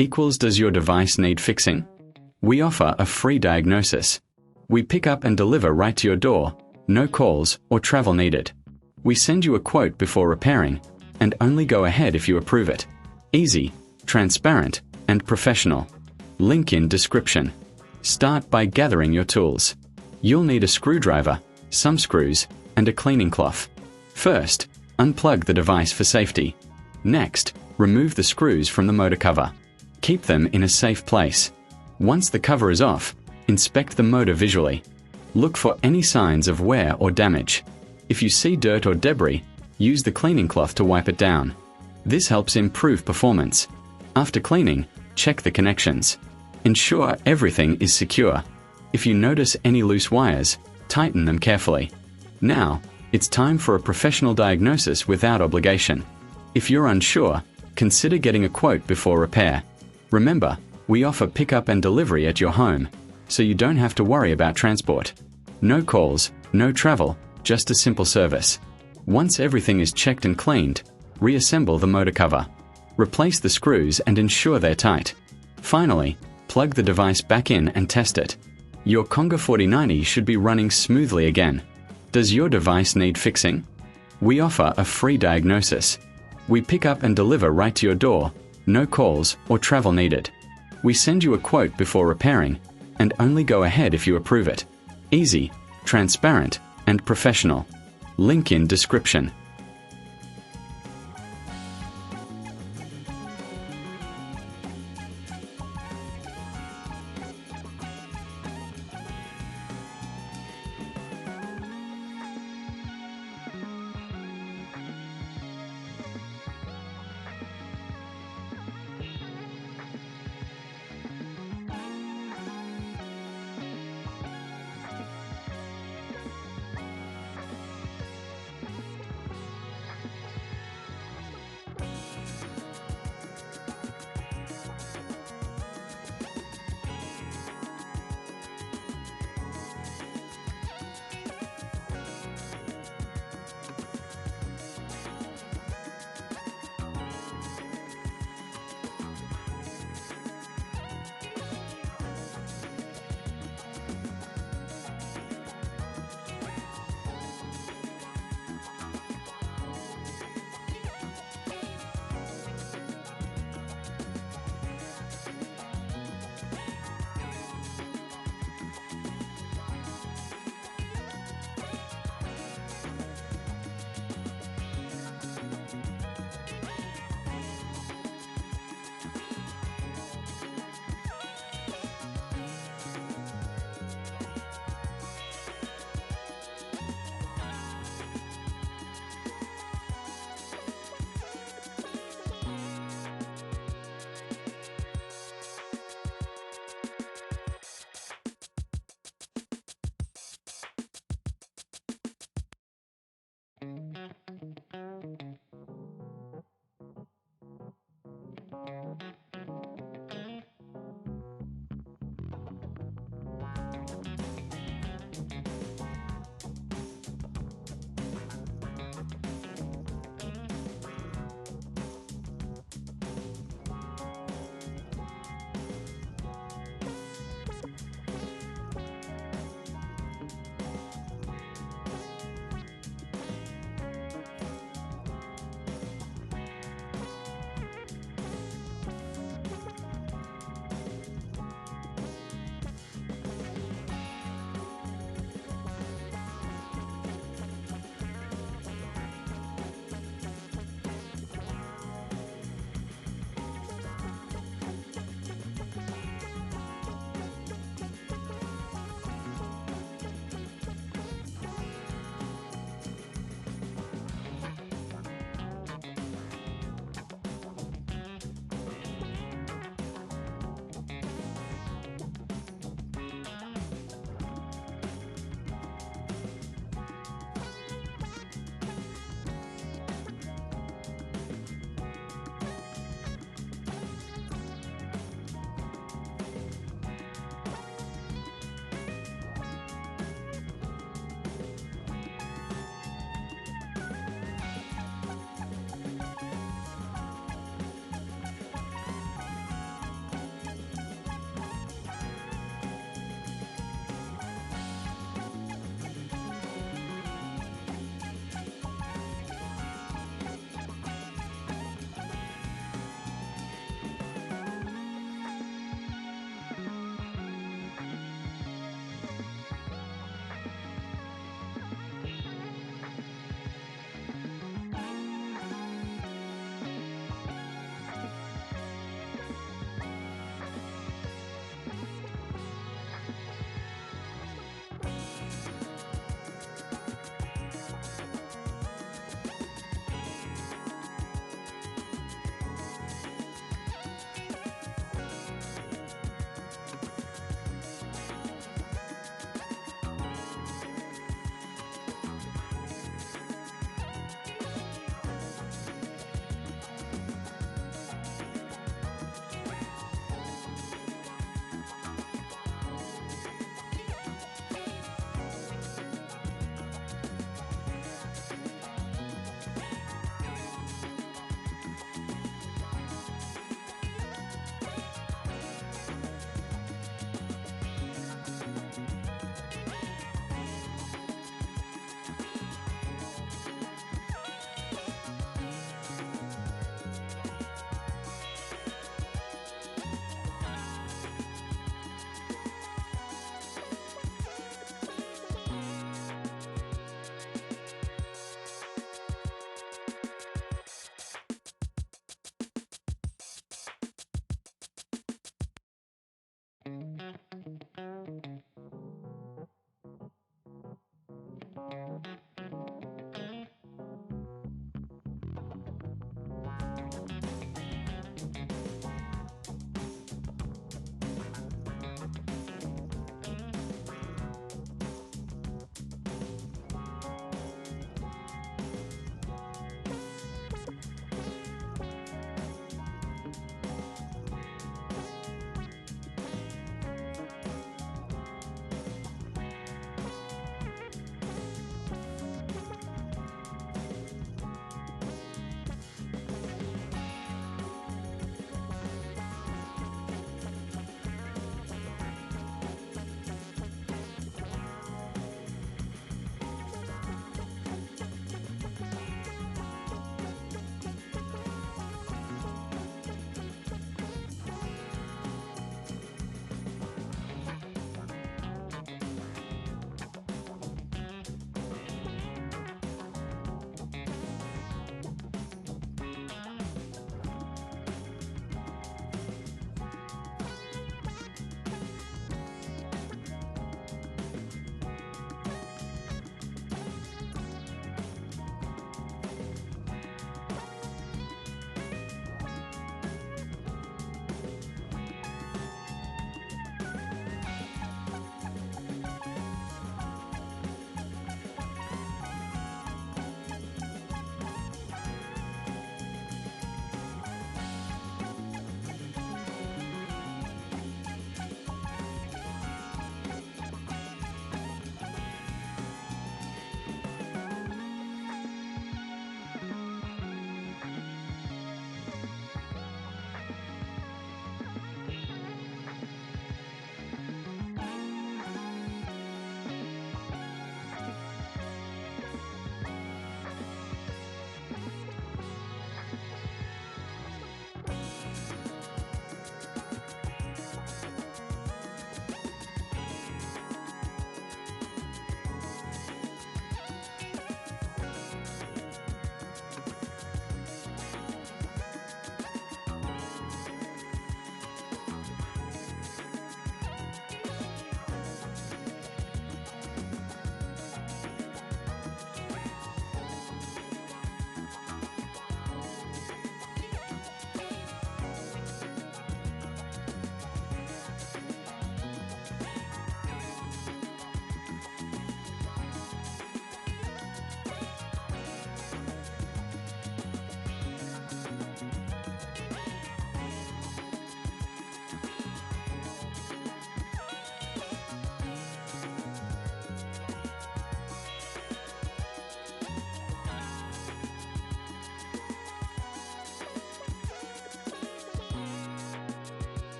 equals does your device need fixing? We offer a free diagnosis. We pick up and deliver right to your door, no calls or travel needed. We send you a quote before repairing, and only go ahead if you approve it. Easy, transparent, and professional. Link in description. Start by gathering your tools. You'll need a screwdriver, some screws, and a cleaning cloth. First, unplug the device for safety. Next, remove the screws from the motor cover. Keep them in a safe place. Once the cover is off, inspect the motor visually. Look for any signs of wear or damage. If you see dirt or debris, use the cleaning cloth to wipe it down. This helps improve performance. After cleaning, check the connections. Ensure everything is secure. If you notice any loose wires, tighten them carefully. Now, it's time for a professional diagnosis without obligation. If you're unsure, consider getting a quote before repair. Remember, we offer pickup and delivery at your home, so you don't have to worry about transport. No calls, no travel, just a simple service. Once everything is checked and cleaned, reassemble the motor cover. Replace the screws and ensure they're tight. Finally, plug the device back in and test it. Your Conga 4090 should be running smoothly again. Does your device need fixing? We offer a free diagnosis. We pick up and deliver right to your door, no calls or travel needed. We send you a quote before repairing, and only go ahead if you approve it. Easy, transparent, and professional. Link in description.